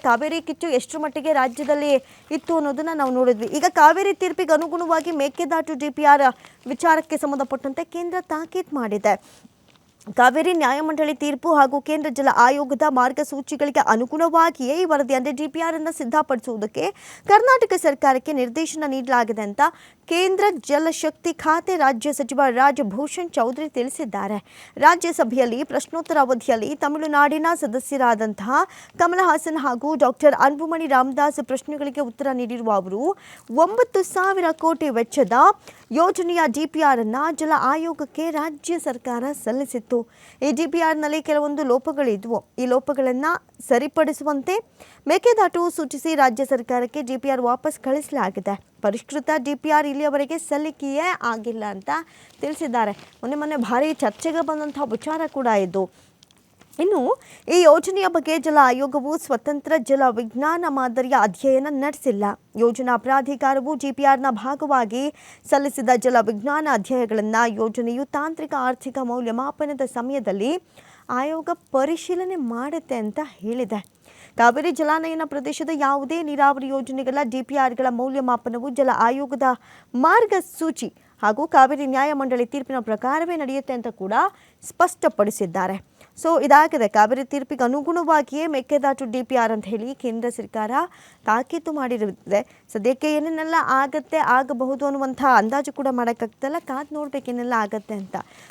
ಕಾವೇರಿ ಕಿಚ್ಚು ಎಷ್ಟರ ಮಟ್ಟಿಗೆ ರಾಜ್ಯದಲ್ಲಿ ಇತ್ತು ಅನ್ನೋದನ್ನ ನಾವು ನೋಡಿದ್ವಿ. ಈಗ ಕಾವೇರಿ ತೀರ್ಪಿಗೆ ಅನುಗುಣವಾಗಿ ಮೇಕೆದಾಟು DPR ವಿಚಾರಕ್ಕೆ ಸಂಬಂಧಪಟ್ಟಂತೆ ಕೇಂದ್ರ ತಾಕೀತು ಮಾಡಿದೆ. ಕಾವೇರಿ ನ್ಯಾಯಮಂಡಳಿ ತೀರ್ಪು ಹಾಗೂ ಕೇಂದ್ರ ಜಲ ಆಯೋಗದ ಮಾರ್ಗಸೂಚಿಗಳಿಗೆ ಅನುಗುಣವಾಗಿಯೇ ಈ ವರದಿ ಅಂದರೆ DPR ಅನ್ನು ಸಿದ್ಧಪಡಿಸುವುದಕ್ಕೆ ಕರ್ನಾಟಕ ಸರ್ಕಾರಕ್ಕೆ ನಿರ್ದೇಶನ ನೀಡಲಾಗಿದೆ ಅಂತ ಕೇಂದ್ರ ಜಲಶಕ್ತಿ ಖಾತೆ ರಾಜ್ಯ ಸಚಿವ ರಾಜಭೂಷಣ್ ಚೌಧರಿ ತಿಳಿಸಿದ್ದಾರೆ. ರಾಜ್ಯಸಭೆಯಲ್ಲಿ ಪ್ರಶ್ನೋತ್ತರ ಅವಧಿಯಲ್ಲಿ ತಮಿಳುನಾಡಿನ ಸದಸ್ಯರಾದಂತಹ ಕಮಲ್ ಹಾಸನ್ ಹಾಗೂ ಡಾಕ್ಟರ್ ಅನ್ಬುಮಣಿ ರಾಮದಾಸ್ ಪ್ರಶ್ನೆಗಳಿಗೆ ಉತ್ತರ ನೀಡಿರುವ ಅವರು 9,000 ಕೋಟಿ ವೆಚ್ಚದ ಯೋಜನೆಯ DPR ಅನ್ನು ಜಲ ಆಯೋಗಕ್ಕೆ ರಾಜ್ಯ ಸರ್ಕಾರ ಸಲ್ಲಿಸಿತ್ತು. ಈ DPRನಲ್ಲಿ ಕೆಲವೊಂದು ಲೋಪಗಳಿದ್ವು. ಈ ಲೋಪಗಳನ್ನು ಸರಿಪಡಿಸುವಂತೆ ಮೇಕೆದಾಟು ಸೂಚಿಸಿ ರಾಜ್ಯ ಸರ್ಕಾರಕ್ಕೆ DPR ವಾಪಸ್ ಕಳಿಸಲಾಗಿದೆ. ಪರಿಷ್ಕೃತ DPR ಇಲ್ಲಿಯವರೆಗೆ ಸಲ್ಲಿಕೆಯೇ ಆಗಿಲ್ಲ ಅಂತ ತಿಳಿಸಿದ್ದಾರೆ. ಮೊನ್ನೆ ಭಾರಿ ಚರ್ಚೆಗೆ ಬಂದಂತಹ ವಿಚಾರ ಕೂಡ ಇದು. ಇನ್ನು ಈ ಯೋಜನೆಯ ಬಗ್ಗೆ ಜಲ ಆಯೋಗವು ಸ್ವತಂತ್ರ ಜಲ ವಿಜ್ಞಾನ ಮಾದರಿಯ ಅಧ್ಯಯನ ನಡೆಸಿಲ್ಲ. ಯೋಜನಾ ಪ್ರಾಧಿಕಾರವು DPRನ ಭಾಗವಾಗಿ ಸಲ್ಲಿಸಿದ ಜಲ ವಿಜ್ಞಾನ ಅಧ್ಯಯನಗಳನ್ನು ಯೋಜನೆಯು ತಾಂತ್ರಿಕ ಆರ್ಥಿಕ ಮೌಲ್ಯಮಾಪನದ ಸಮಯದಲ್ಲಿ ಆಯೋಗ ಪರಿಶೀಲನೆ ಮಾಡುತ್ತೆ ಅಂತ ಹೇಳಿದೆ. ಕಾವೇರಿ ಜಲಾನಯನ ಪ್ರದೇಶದ ಯಾವುದೇ ನೀರಾವರಿ ಯೋಜನೆಗಳ DPRಗಳ ಮೌಲ್ಯಮಾಪನವು ಜಲ ಆಯೋಗದ ಮಾರ್ಗಸೂಚಿ ಹಾಗೂ ಕಾವೇರಿ ನ್ಯಾಯಮಂಡಳಿ ತೀರ್ಪಿನ ಪ್ರಕಾರವೇ ನಡೆಯುತ್ತೆ ಅಂತ ಕೂಡ ಸ್ಪಷ್ಟಪಡಿಸಿದ್ದಾರೆ. ಸೊ ಇದಾಗಿದೆ, ಕಾವೇರಿ ತೀರ್ಪಿಗೆ ಅನುಗುಣವಾಗಿಯೇ ಮೇಕೆದಾಟು DPR ಅಂತ ಹೇಳಿ ಕೇಂದ್ರ ಸರ್ಕಾರ ತಾಕೀತು ಮಾಡಿರುತ್ತದೆ. ಸದ್ಯಕ್ಕೆ ಏನೇನೆಲ್ಲ ಆಗಬಹುದು ಅನ್ನುವಂಥ ಅಂದಾಜು ಕೂಡ ಮಾಡೋಕ್ಕಾಗ್ತಲ್ಲ, ಕಾದು ನೋಡ್ಬೇಕು ಏನೆಲ್ಲ ಆಗತ್ತೆ ಅಂತ.